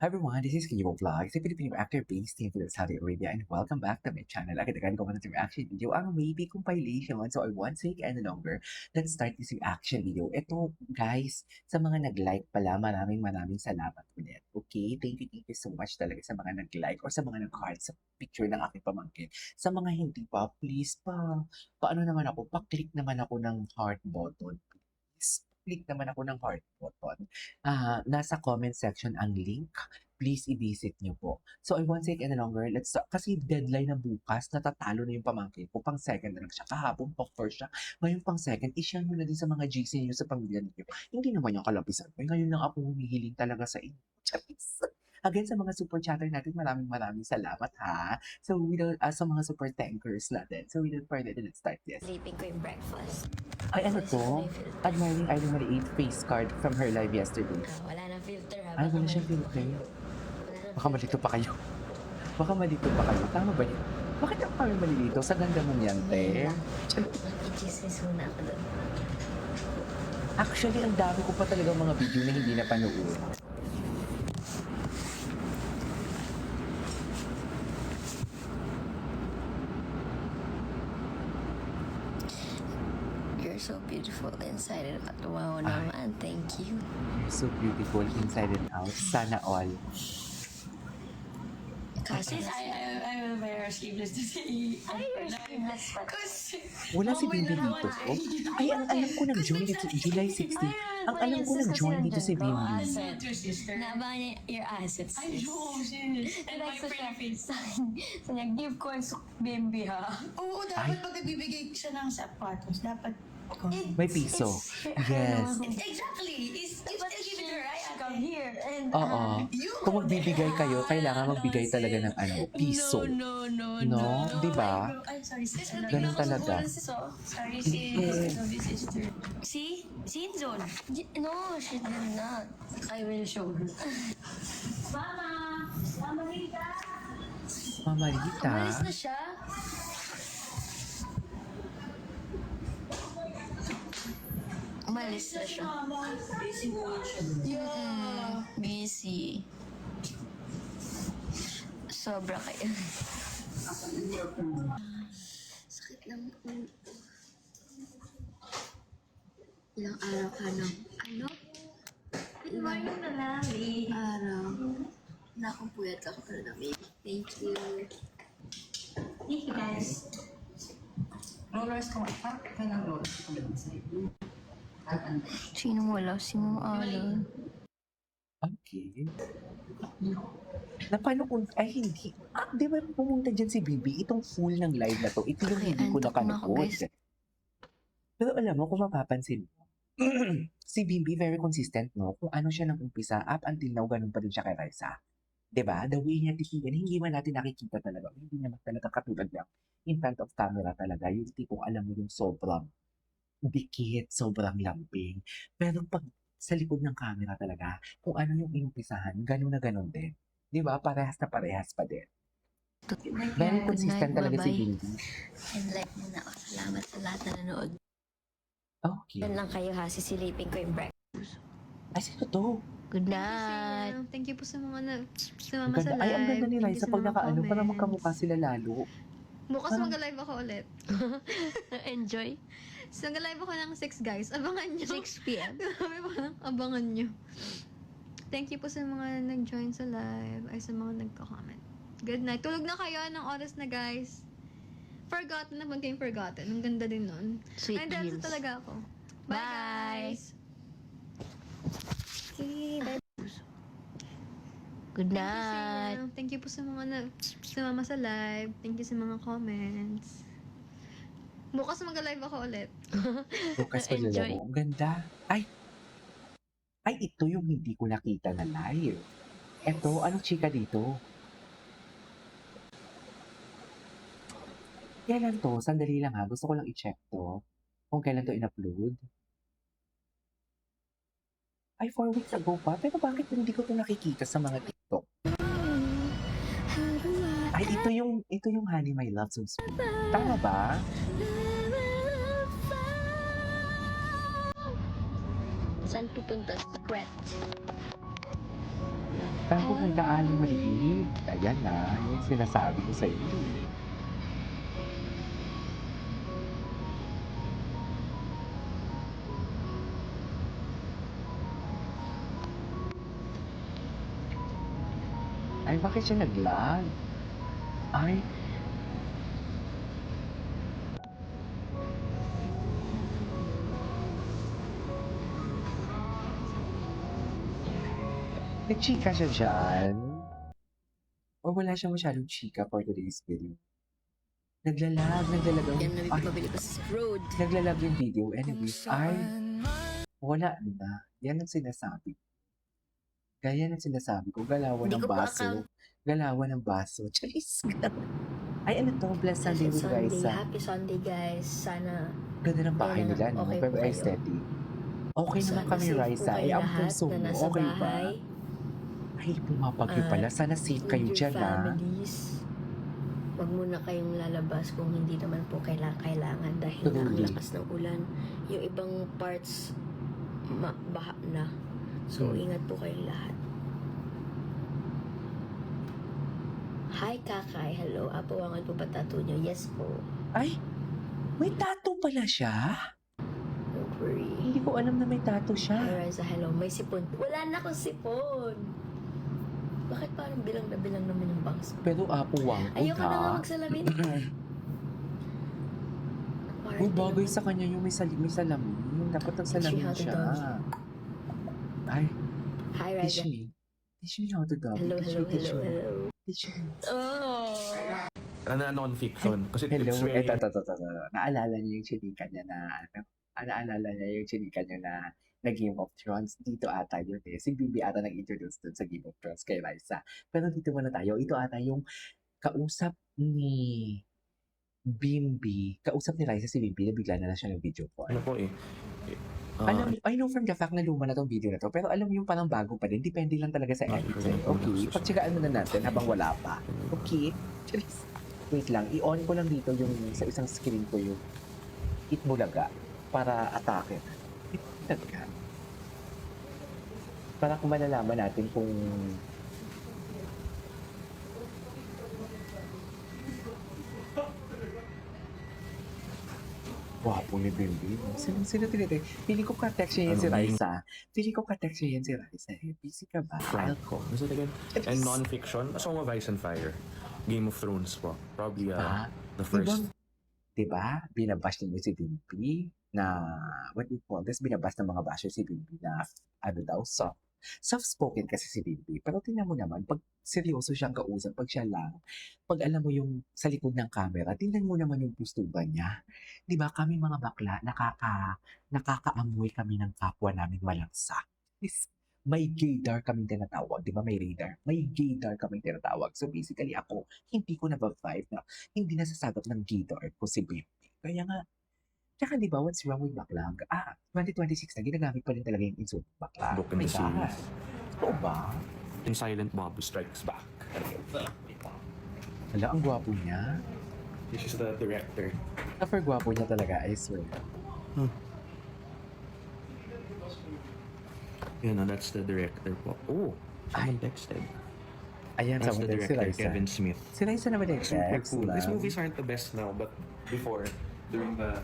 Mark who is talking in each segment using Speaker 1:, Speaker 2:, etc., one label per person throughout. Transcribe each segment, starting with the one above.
Speaker 1: Hi everyone, this is Kiyo Vlogs, a Filipino actor based in Saudi Arabia, and welcome back to my channel. Agad-agad ko muna sa reaction video ang maybe compilation. So I won't take any longer. Let's start this reaction video. Ito guys, sa mga nag-like pala, maraming salamat ulit. Okay? Thank you so much talaga sa mga nag-like or sa mga nag-heart sa picture ng aking pamangkin. Sa mga hindi pa, please paano naman ako, pa-click naman ako ng heart button. Please, click naman ako ng heart button. Nasa comment section ang link. Please i-visit nyo po. So I won't take any longer. Let's start. Kasi deadline na bukas, natatalo na yung pamangkin ko. Pang second na lang siya. Kahapon pa first siya. Ngayon pang second, i-share nyo na din sa mga GC nyo sa pamilya ninyo. Hindi naman yung kalapisan. Ngayon lang ako humihiling talaga sa inyo. Charis. Again, sa mga super chatter natin, maraming salamat ha. So, sa mga super tankers natin. So, without further ado, let's start this.
Speaker 2: Sleeping ko yung breakfast.
Speaker 1: Ay, ano to? Admiring Irene Maliit face card from her live yesterday.
Speaker 2: Wala nang filter ha.
Speaker 1: Ay, wala siyang filter. Baka malito pa kayo. Baka malito pa kayo. Tama ba yun? Bakit ako kami malilito? Sa ganda mong yan, te.
Speaker 2: Nakichismis muna ako doon.
Speaker 1: Actually, ang dami ko pa talaga mga video na hindi napanood.
Speaker 2: You're so beautiful inside and out. Wow naman. Thank you.
Speaker 1: You're so beautiful inside and out. Sana all.
Speaker 2: Kasi
Speaker 3: I will wear sleeveless today.
Speaker 2: ay, you're sleeveless pa.
Speaker 3: Kasi,
Speaker 1: Wala si Bimbi dito. Oh. Ay, ang alam ko nag-join dito July 16. Ang alam ko nag-join dito si Bimbi.
Speaker 3: asset your sister.
Speaker 2: Naabangan niya your assets.
Speaker 3: I know, sis. And my pretty face.
Speaker 2: So, nag-give ko ang bimbi ha.
Speaker 3: Oo, dapat pag nagbibigay siya ng sapatos, dapat
Speaker 1: May piso. Yes.
Speaker 3: Exactly. It's still give it her, right?
Speaker 2: Come here and
Speaker 1: Oo. Kung magbibigay kayo, kailangan magbigay talaga ng piso.
Speaker 3: No.
Speaker 1: No? Di ba?
Speaker 3: Ay, sorry, sis.
Speaker 1: Ganun talaga.
Speaker 3: Sorry, sis. Love you, sister.
Speaker 2: See? Scene zone. No, she did not. I will show her.
Speaker 3: Mama! Mama Rita!
Speaker 1: Mama Rita.
Speaker 2: Umalis na siya. Umalis na siya.
Speaker 3: Busy muna siya.
Speaker 2: Yeah. Busy. Sobra kayo. Sakit lang. Ilang araw ka ng ano?
Speaker 3: Good morning, Nalali.
Speaker 2: Araw. Nakapuyat ka pa na baby. Thank you.
Speaker 3: Thank you, guys. Rollers ko. Ka ng rollers ko lang sa'yo.
Speaker 2: Sino wala? Sino Alan?
Speaker 1: Okay. Na paano kung, ay hindi. Di ba pumunta dyan si Bibi? Itong full ng live na to. Ito yung
Speaker 2: Okay,
Speaker 1: hindi ko
Speaker 2: antok na ako,
Speaker 1: nakanood.
Speaker 2: guys.
Speaker 1: Pero alam mo, kung mapapansin mo, si Bibi very consistent, no? Kung ano siya nang umpisa, up until now, ganun pa rin siya kay Raisa. Diba? The way niya titigan, hindi man natin nakikita talaga. Hindi naman talaga katulad lang. In front of camera talaga. Yung tipong alam mo yung sobrang dikit, sobrang lambing. Pero pag sa likod ng camera talaga, kung ano yung inumpisahan, ganun na ganun din. Di ba? Parehas na parehas pa din. Very consistent talaga si
Speaker 2: bye-bye.
Speaker 1: Bibi.
Speaker 2: And like muna ako. Salamat sa lahat na nanood.
Speaker 1: Okay.
Speaker 2: Yan lang kayo ha. Sisilipin ko yung breakfast.
Speaker 1: Ay, sino to?
Speaker 2: Good night.
Speaker 4: Thank you po sa mga
Speaker 1: Ang
Speaker 4: sumama sa
Speaker 1: ganda.
Speaker 4: live.
Speaker 1: Ay, ang ganda ni
Speaker 4: Thank you
Speaker 1: Raisa
Speaker 4: sa
Speaker 1: pag
Speaker 4: mga
Speaker 1: nakaano, para
Speaker 4: comments.
Speaker 1: magkamukha sila lalo.
Speaker 4: Bukas
Speaker 1: Parang-
Speaker 4: mag-live ako ulit.
Speaker 2: Enjoy.
Speaker 4: So, mag-live ako ng 6 guys. Abangan nyo.
Speaker 2: 6 p.m.
Speaker 4: Sabi pa lang, abangan nyo. Thank you po sa mga nag-join sa live. Ay, sa mga nagka-comment. Good night. Tulog na kayo ng oras na guys. Forgotten na kayong forgotten. Ang ganda din nun.
Speaker 2: Sweet
Speaker 4: Ay, dance
Speaker 2: dreams.
Speaker 4: talaga ako. Bye,
Speaker 2: Bye.
Speaker 4: guys. Okay, bye.
Speaker 2: Good night.
Speaker 4: Thank you po sa mga sumama sa live. Thank you sa mga comments. Bukas mag-live ako ulit.
Speaker 1: Bukas pa
Speaker 2: Enjoy.
Speaker 1: nila. Ang ganda. Ay, ito yung hindi ko nakita na live. Ito, anong chika dito? Kailan to? Sandali lang ha. Gusto ko lang i-check to. Kung kailan to in-upload. Ay, 4 weeks ago pa. Pero bakit hindi ko to nakikita sa mga TikTok? Ay, ito yung Honey My Love So Sweet. Tama ba?
Speaker 2: Saan pupunta? Secret.
Speaker 1: Tapos nagdaaning maliit. Ayan na, yung sinasabi ko sa iyo. Ay, bakit siya nag-lag? Ay, nagchika siya dyan? O wala siyang masyadong chika for today's video? Naglalag ang...
Speaker 2: Yan na
Speaker 1: Ay,
Speaker 2: mabili pa sa road.
Speaker 1: naglalag yung video. Anyways, ay, wala na. Yan ang sinasabi. Kaya yan ang sinasabi ko. Galawan
Speaker 2: Hindi
Speaker 1: ng
Speaker 2: ko pa
Speaker 1: baso. Galawan ng baso. Charis. Ay, ano to? Blessed Sunday with Raisa.
Speaker 3: Happy Sunday, guys. Sana
Speaker 1: Ganda ng bahay
Speaker 3: Ayun
Speaker 1: nila,
Speaker 3: na,
Speaker 1: no?
Speaker 3: okay
Speaker 1: Very
Speaker 3: po kayo.
Speaker 1: aesthetic. Okay naman
Speaker 3: sana
Speaker 1: kami,
Speaker 3: safe po
Speaker 1: Raisa.
Speaker 3: kayo
Speaker 1: Ay, ang
Speaker 3: lahat
Speaker 1: puso
Speaker 3: na
Speaker 1: mo.
Speaker 3: nasa
Speaker 1: Okay ba?
Speaker 3: bahay.
Speaker 1: Ay, pumapagyo pala. Sana safe
Speaker 3: With
Speaker 1: kayo
Speaker 3: your
Speaker 1: dyan, ha?
Speaker 3: families. Huwag muna kayong lalabas kung hindi naman po kailangan dahil na ang
Speaker 1: Truly.
Speaker 3: lakas ng ulan. Yung ibang parts baha na. So, ingat po kayong lahat. Hi, Kakay. Hello. Apawangan po ba tattoo nyo? Yes po.
Speaker 1: Ay, may tattoo pala siya?
Speaker 3: Don't worry.
Speaker 1: Hindi ko alam na may tattoo
Speaker 3: Hi,
Speaker 1: siya.
Speaker 3: Raisa. Hello. May sipon. Wala na akong sipon. Bakit parang bilang na bilang naman yung bangs ko?
Speaker 1: Pero apuwang ko,
Speaker 3: Ayoko na nga
Speaker 1: ha?
Speaker 3: magsalamin.
Speaker 1: Uy, bagay sa kanya yung may salamin. Dapat nagsalamin
Speaker 3: how to
Speaker 1: siya.
Speaker 3: dodge.
Speaker 1: Ay,
Speaker 3: Hi,
Speaker 1: teach
Speaker 3: Raisa.
Speaker 1: me. Teach me how to dodge.
Speaker 3: Hello,
Speaker 1: Teach
Speaker 3: hello,
Speaker 1: me, teach
Speaker 3: hello,
Speaker 1: me.
Speaker 3: hello.
Speaker 1: Teach me.
Speaker 3: Oh!
Speaker 5: Non-fiction. Kasi
Speaker 1: Hello,
Speaker 5: it's very...
Speaker 1: eto. Naalala niyo yung chinika niya na, naalala niya yung chinika niya na Game of Thrones. Dito ata yun eh. Si Bibi ata nag-introduce dun sa Game of Thrones kay Raisa. Pero dito muna tayo. Ito ata yung kausap ni Bimbi. Kausap ni Raisa si Bimbi na bigla na lang siya ng video call.
Speaker 5: Ano po eh.
Speaker 1: I know from the fact na luma na tong video na to, pero alam mo yung parang bago pa din. Depende lang talaga sa edit. Okay, pagtsagaan muna natin habang wala pa. Okay? Charis. Wait lang, i-on ko lang dito yung sa isang screen ko yung Itbulaga para atake. Itbulaga. Para kung malalaman natin kung wapo ni Bimbi. Sino tinitake? Feeling ko ka-text niya yan si
Speaker 5: Ano,
Speaker 1: Raisa. Feeling ko ka-text niya yan si Raisa. Busy ka ba? I'll call.
Speaker 5: Is it again? And non-fiction, A Song of Ice and Fire. Game of Thrones po. Probably
Speaker 1: Ah,
Speaker 5: the first.
Speaker 1: Diba? Binabash niyo si Bimbi na, what do you call this? Binabash ng mga basher si Bimbi na, ano daw, soft-spoken kasi si Bimbi. Pero tingnan mo naman, pag seryoso siyang kausap, pag siya lang, pag alam mo yung sa likod ng camera, tingnan mo naman yung gustuban niya. Di ba kami mga bakla, nakakaamoy kami ng kapwa namin malangsa. May gaydar kaming tinatawag. Di ba may radar? May gaydar kaming tinatawag. So basically ako, hindi ko na-vibe na hindi nasasagot ng gaydar ko si Bimbi. Kaya nga, tsaka di ba, what's wrong with bakla? 2026 na, ginagamit pa rin talaga yung insult bakla.
Speaker 5: Book in the
Speaker 1: Diba?
Speaker 5: series.
Speaker 1: Oo ba?
Speaker 5: In Silent Bob Strikes Back.
Speaker 1: Hala, ang gwapo niya.
Speaker 5: This is the director.
Speaker 1: Super gwapo niya talaga, I swear.
Speaker 5: Yun, that's the director po. Oh, someone texted.
Speaker 1: Ayan,
Speaker 5: That's
Speaker 1: sa
Speaker 5: the
Speaker 1: model si
Speaker 5: director,
Speaker 1: Raisa.
Speaker 5: Kevin Smith.
Speaker 1: Si Raisa naman yung
Speaker 5: Super
Speaker 1: text,
Speaker 5: cool.
Speaker 1: diba?
Speaker 5: These movies aren't the best now, but before, during the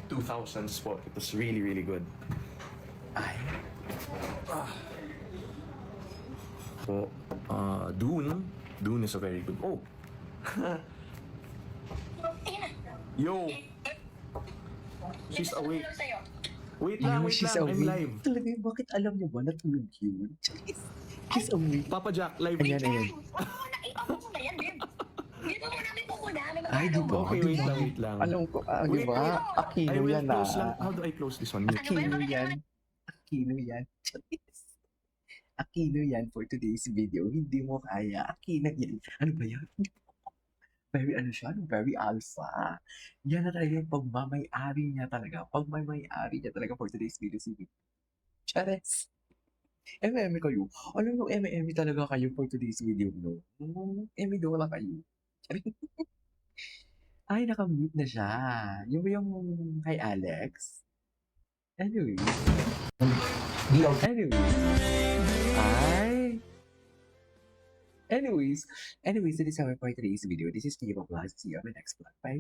Speaker 5: 2000s po, it was really, really good.
Speaker 1: Ay,
Speaker 5: So, Dune. Dune is a very good... Oh! Yo! She's awake. Wait lang, wait
Speaker 1: she's
Speaker 5: lang. I'm
Speaker 1: awake.
Speaker 5: live.
Speaker 1: Talaga, bakit alam niyo ba natulog yun? She's awake.
Speaker 5: Papa Jack, live.
Speaker 1: Ayan, ayan.
Speaker 2: Iabot mo na yan, babe. Dito mo namin muna.
Speaker 1: Ay, di ba?
Speaker 5: Okay,
Speaker 1: Di
Speaker 5: wait
Speaker 1: ba?
Speaker 5: lang, wait lang.
Speaker 1: Alam ko, di
Speaker 5: Wait,
Speaker 1: ba?
Speaker 5: wait. I
Speaker 1: Aquino
Speaker 5: will
Speaker 1: yan,
Speaker 5: close lang.
Speaker 1: ah.
Speaker 5: How do I close this one?
Speaker 1: Aquino yan. Aquino yan. Aquino yan for today's video. Hindi mo kaya. Aquino yan. Ano ba yan? Very ano siya, very alpha. Yan na talaga yung pagmamay-ari niya talaga. Pagmamay-ari niya talaga for today's video. Si Chares. MM kayo. Ano yung MM talaga kayo for today's video, no? MM daw lang kayo. Ay, nakamute na siya. Yung ba yung kay Alex? Anyway. Anyway. Ay, Anyways, that is our for today's video. This is Neva Vlogs. See you on my next vlog. Bye.